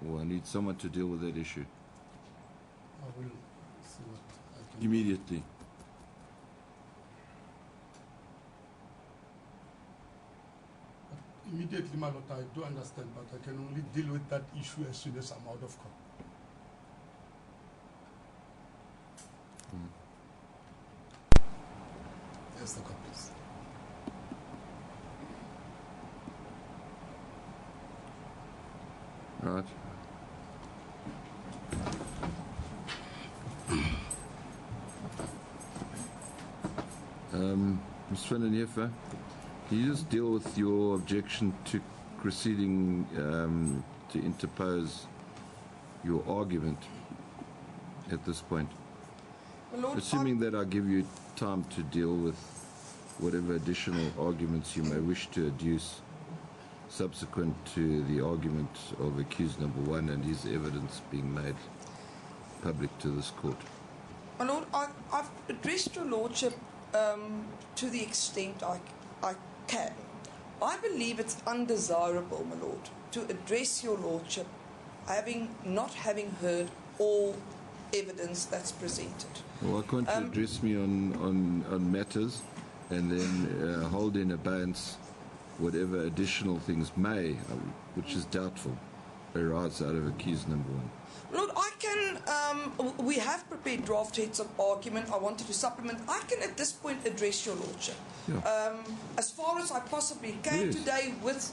or I need someone to deal with that issue I will see what I can immediately. Immediately, my lord, I do understand, but I can only deal with that issue as soon as I'm out of court. Yes, the court, please. Right. Ms. Vandenheffer, can you just deal with your objection to proceeding to interpose your argument at this point? My Lord, Assuming that I give you time to deal with whatever additional arguments you may wish to adduce subsequent to the argument of accused number one and his evidence being made public to this court. My Lord, I've addressed your Lordship to the extent I can. I believe it's undesirable, my Lord, to address your Lordship not having heard all evidence that's presented. Well, why can't you address me on matters and then hold in abeyance whatever additional things may, which is doubtful, arise out of accused number one? Lord, I can, we have prepared draft heads of argument. I wanted to supplement. I can at this point address your Lordship. Yeah. As far as I possibly can Yes. today with,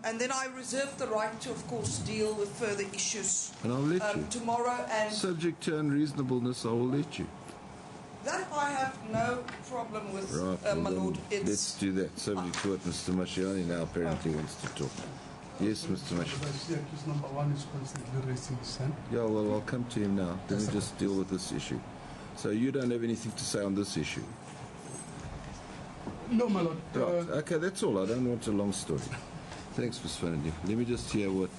and then I reserve the right to, of course, deal with further issues And I'll let you. tomorrow. And Subject to unreasonableness, I will let you. that I have no problem with, Right, my well Lord. then, let's do that. Subject to what Mr. Mashiani now apparently wants to talk. Yes, Mr. But Mashiani. I see accused number one is constantly raising his hand. Yeah, well, I'll come to him now. Let Yes, me sir. just deal with this issue. So you don't have anything to say on this issue? No, my lord. Right. Okay, that's all. I don't want a long story. Thanks, Ms. Vandenheffer. Let me just hear what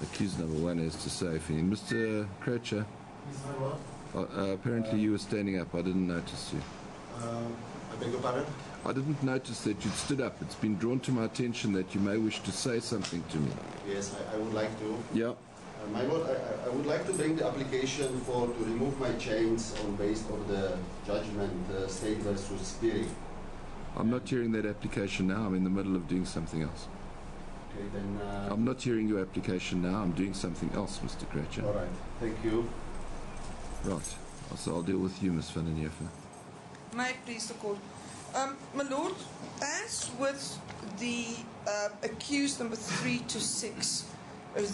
accused number one has to say. Mr. Krejcir, apparently you were standing up. I didn't notice you. I beg your pardon? I didn't notice that you'd stood up. It's been drawn to my attention that you may wish to say something to me. Yes, I would like to. Yeah. My lord, I would like to bring the application to remove my chains based on the judgment State versus Spirit. I'm not hearing that application now. I'm in the middle of doing something else. Okay, then. I'm not hearing your application now. I'm doing something else, Mr. Krejcir. All right, thank you. Right. So I'll deal with you, Ms. Vandenheffer. May it please the court. My Lord, as with the accused number 3 to 6,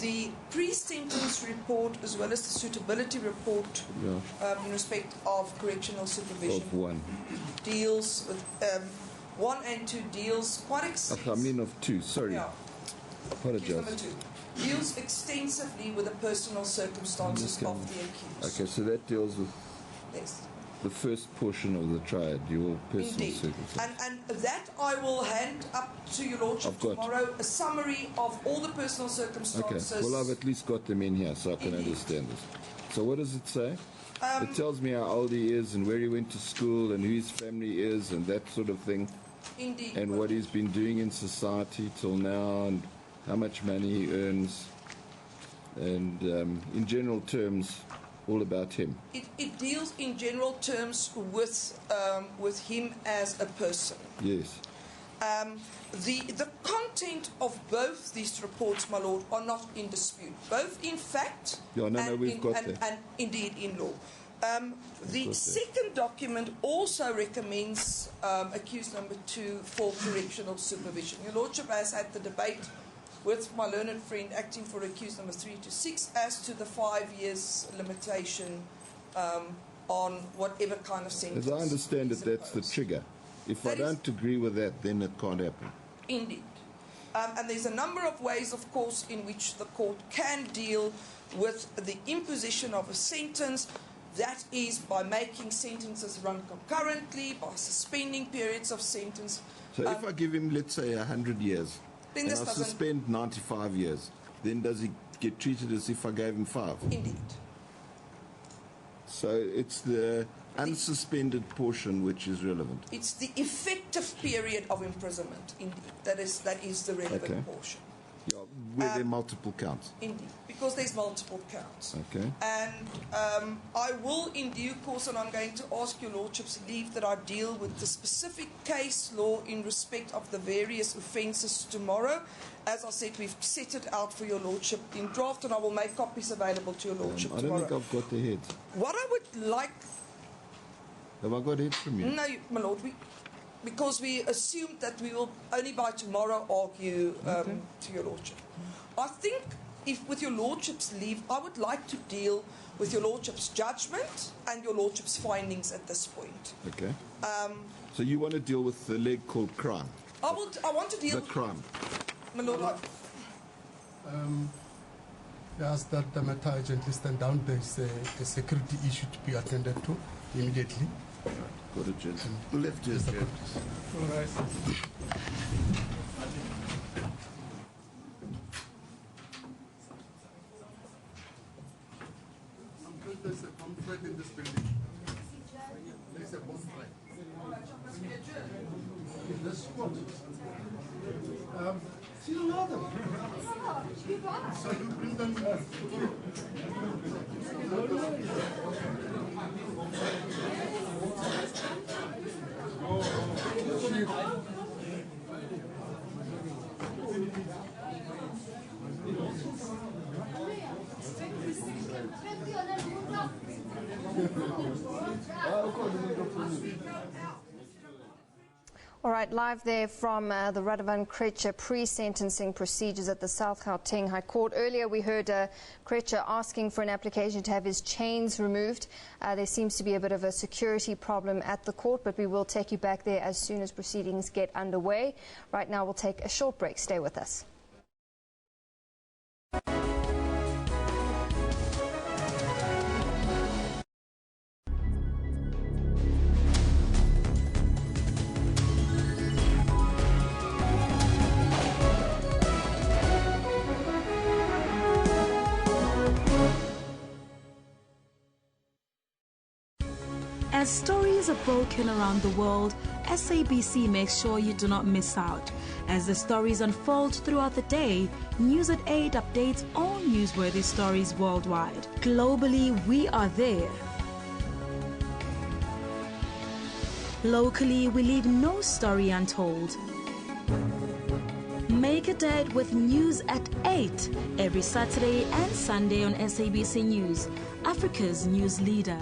the pre-sentence report as well as the suitability report Yeah. in respect of correctional supervision Of one. deals with 1 and 2 deals quite I extensively. mean of two. Sorry. Yeah. Accused number Apologize. 2 deals extensively with the personal circumstances Okay. of the accused. Okay, so that deals with Yes. the first portion of the triad, your personal Indeed. circumstances. And that I will hand up to your Lordship I've got. tomorrow, a summary of all the personal Okay, circumstances. well, I've at least got them in here so I can Indeed. understand this. So what does it say? It tells me how old he is and where he went to school and who his family is and that sort of thing, Indeed. and what he's been doing in society till now and how much money he earns, and in general terms, all about him. It deals in general terms with him as a person. Yes. The content of both these reports, my Lord, are not in dispute, both in fact Yeah, no, and, we've got that. and indeed in law. The got that. second document also recommends accused number 2 for correctional supervision. Your Lordship has had the debate with my learned friend acting for accused number 3 to 6 as to the 5 years limitation on whatever kind of sentence. As I understand is it, that's the imposed. trigger. If I That is- don't agree with that, then it can't happen. Indeed. And there's a number of ways, of course, in which the court can deal with the imposition of a sentence. That is by making sentences run concurrently, by suspending periods of sentence. So if I give him, let's say, 100 years, Then and this I doesn't- suspend 95 years, then does he get treated as if I gave him 5? Indeed. So it's the unsuspended portion which is relevant. It's the effective period of imprisonment, indeed. That is the relevant Okay. portion. Yeah, Where there are multiple counts. Indeed, because there's multiple counts. Okay. And I will, in due course, and I'm going to ask your lordship's leave that I deal with the specific case law in respect of the various offences tomorrow. As I said, we've set it out for your lordship in draft, and I will make copies available to your lordship I tomorrow. don't think I've got the head. What I would like... Have I got head from you? No, my lord, because we assumed that we will only by tomorrow argue to your lordship. I think, if with your lordship's leave, I would like to deal with your lordship's judgment and your lordship's findings at this point. Okay. So you want to deal with the leg called crime? I want to deal... The crime. My lord, As that the matter urgently stand down, there is a security issue to be attended to immediately. Got it, gentlemen. Left ear, gentlemen. All right. There's a bomb threat in this building. There's a bomb threat. This spot. See another. So you bring them All right, live there from the Radovan Krejcir pre-sentencing procedures at the South Gauteng High Court. Earlier we heard Krejcir asking for an application to have his chains removed. There seems to be a bit of a security problem at the court, but we will take you back there as soon as proceedings get underway. Right now we'll take a short break. Stay with us. As stories are broken around the world, SABC makes sure you do not miss out. As the stories unfold throughout the day, News at 8 updates all newsworthy stories worldwide. Globally, we are there. Locally, we leave no story untold. Make a date with News at 8 every Saturday and Sunday on SABC News, Africa's news leader.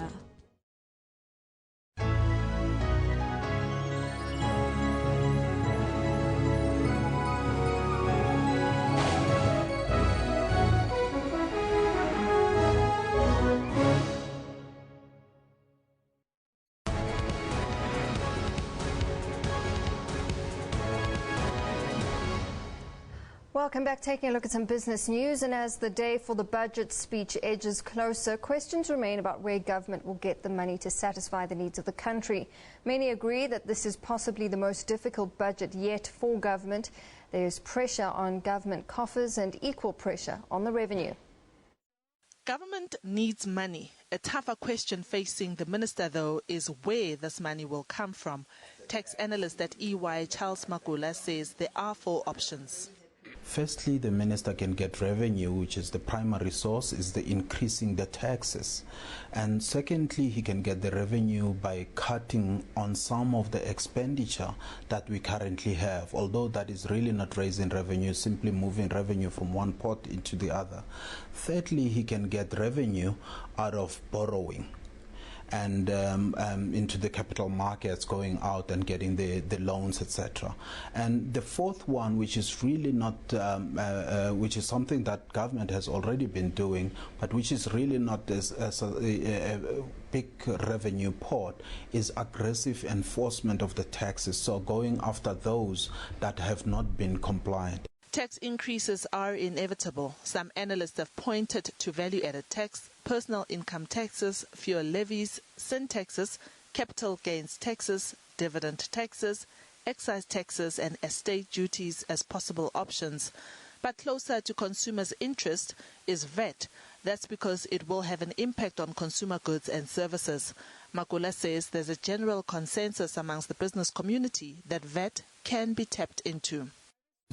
Welcome back. Taking a look at some business news, and as the day for the budget speech edges closer, questions remain about where government will get the money to satisfy the needs of the country. Many agree that this is possibly the most difficult budget yet for government. There is pressure on government coffers and equal pressure on the revenue. Government needs money. A tougher question facing the minister, though, is where this money will come from. Tax analyst at EY, Charles Makula, says there are 4 options. Firstly, the minister can get revenue, which is the primary source, is the increasing the taxes. And secondly, he can get the revenue by cutting on some of the expenditure that we currently have, although that is really not raising revenue, simply moving revenue from one pot into the other. Thirdly, he can get revenue out of borrowing and into the capital markets, going out and getting the loans, etc. And the fourth one, which is really not, which is something that government has already been doing, but which is really not as a big revenue pot, is aggressive enforcement of the taxes, so going after those that have not been compliant. Tax increases are inevitable. Some analysts have pointed to value-added tax, personal income taxes, fuel levies, sin taxes, capital gains taxes, dividend taxes, excise taxes and estate duties as possible options. But closer to consumers' interest is VAT. That's because it will have an impact on consumer goods and services. Makula says there's a general consensus amongst the business community that VAT can be tapped into.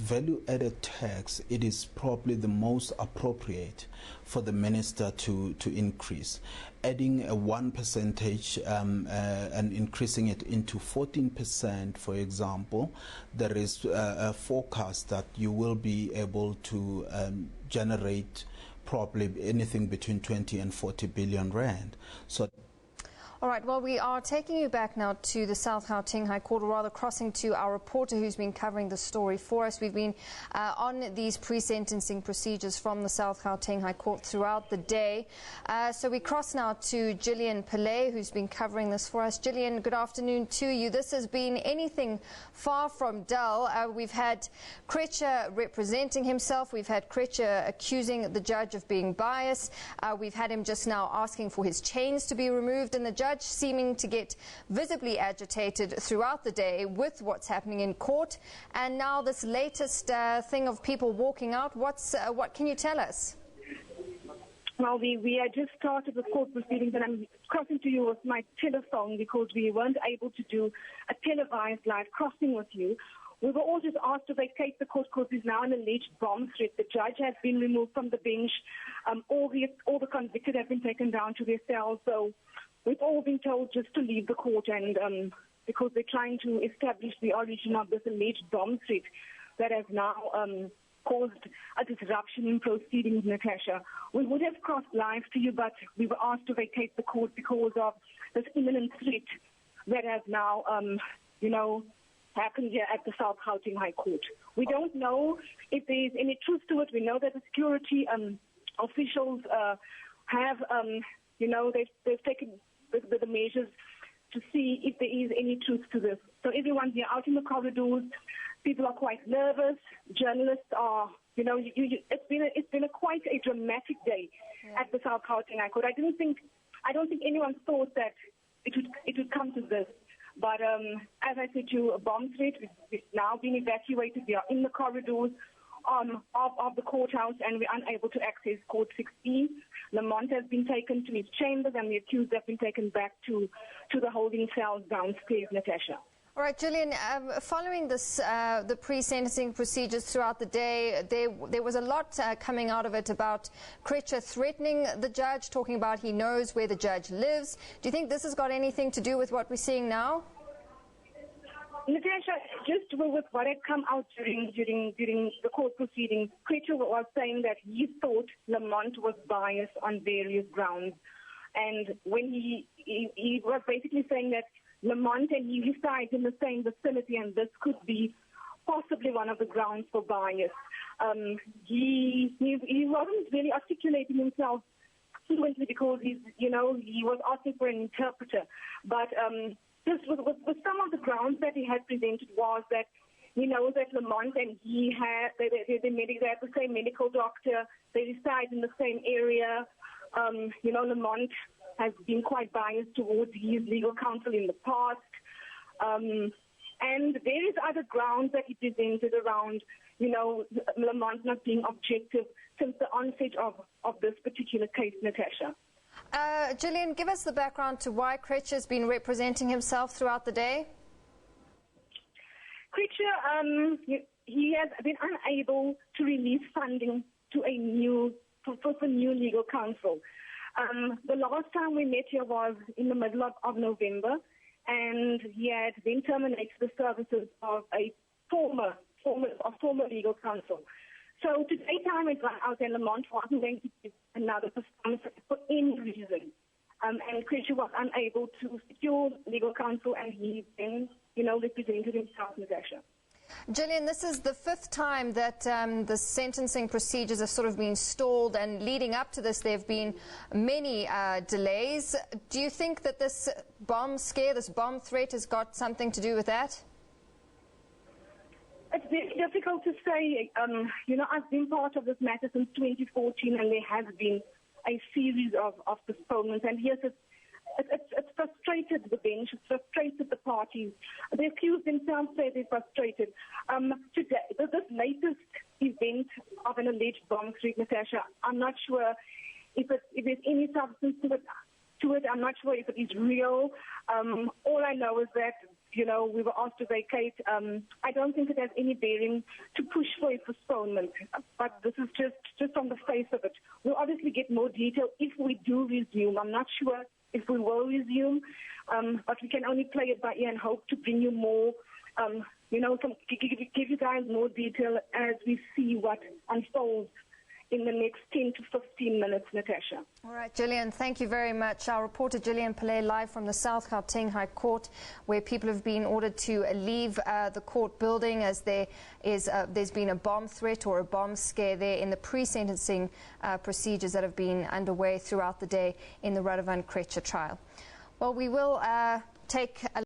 value-added tax, it is probably the most appropriate for the minister to increase. Adding a 1% and increasing it into 14%, for example, there is a forecast that you will be able to generate probably anything between 20 and 40 billion rand. So. All right, well, we are taking you back now to the South Gauteng High Court, or rather crossing to our reporter who's been covering the story for us. We've been on these pre-sentencing procedures from the South Gauteng High Court throughout the day. So we cross now to Gillian Pillay, who's been covering this for us. Gillian, good afternoon to you. This has been anything far from dull. We've had Krejcir representing himself. We've had Krejcir accusing the judge of being biased. We've had him just now asking for his chains to be removed, and the judge seeming to get visibly agitated throughout the day with what's happening in court. And now this latest thing of people walking out. What can you tell us? Well, we had just started the court proceedings, and I'm crossing to you with my telephone because we weren't able to do a televised live crossing with you. We were all just asked to vacate the court because there's now an alleged bomb threat. The judge has been removed from the bench. All the convicted have been taken down to their cells. So we've all been told just to leave the court, and because they're trying to establish the origin of this alleged bomb threat that has now caused a disruption in proceedings, Natasha. We would have crossed live to you, but we were asked to vacate the court because of this imminent threat that has now, happened here at the South Gauteng High Court. We don't know if there's any truth to it. We know that the security officials have, they've taken the measures to see if there is any truth to this. So everyone's here out in the corridors. People are quite nervous. Journalists are, it's been quite a dramatic day at the South Gauteng High Court. I don't think anyone thought that it would come to this. But as I said to you, a bomb threat. We've now been evacuated. We are in the corridors of the courthouse, and we're unable to access Court 16. Lamont has been taken to his chambers, and the accused have been taken back to the holding cells downstairs, Natasha. All right, Gillian, following this, the pre-sentencing procedures throughout the day, there was a lot coming out of it about Krejcir threatening the judge, talking about he knows where the judge lives. Do you think this has got anything to do with what we're seeing now? Natasha, just with what had come out during the court proceedings, Krejcir was saying that he thought Lamont was biased on various grounds. And when he was basically saying that Lamont and he reside in the same vicinity, and this could be possibly one of the grounds for bias. He wasn't really articulating himself fluently because he was asking for an interpreter. But just with some of the grounds that he had presented was that he knows that Lamont and he have they have the same medical doctor. They reside in the same area. Lamont has been quite biased towards his legal counsel in the past. And various other grounds that he presented around, Lamont not being objective since the onset of this particular case, Natasha. Gillian, give us the background to why Krejcir has been representing himself throughout the day. Krejcir, he has been unable to release funding to for new legal counsel. The last time we met here was in the middle of November, and he had then terminated the services of a former legal counsel. So today time had run out, and Lamont wasn't going to give another performance for any reason. And Krejcir was unable to secure legal counsel, and he then, represented himself, Natasha. Gillian, this is the fifth time that the sentencing procedures have sort of been stalled, and leading up to this there have been many delays. Do you think that this bomb scare, this bomb threat has got something to do with that? It's very difficult to say. I've been part of this matter since 2014, and there has been a series of postponements. And yes, it's frustrated the bench, it's frustrated the parties. The accused themselves say they're frustrated. Today, this latest event of an alleged bomb threat, Natasha, I'm not sure if there's any substance to it. I'm not sure if it is real. All I know is that we were asked to vacate. I don't think it has any bearing to push for a postponement, but this is just on the face of it. We'll obviously get more detail if we do resume. I'm not sure if we will resume, but we can only play it by ear and hope to bring you more, give you guys more detail as we see what unfolds in the next 10 to 15 minutes, Natasha. All right, Gillian, thank you very much. Our reporter Gillian Pillay live from the South Gauteng High Court, where people have been ordered to leave the court building as there's been a bomb threat or a bomb scare there in the pre-sentencing procedures that have been underway throughout the day in the Radovan Krejcir trial. Well, we will take a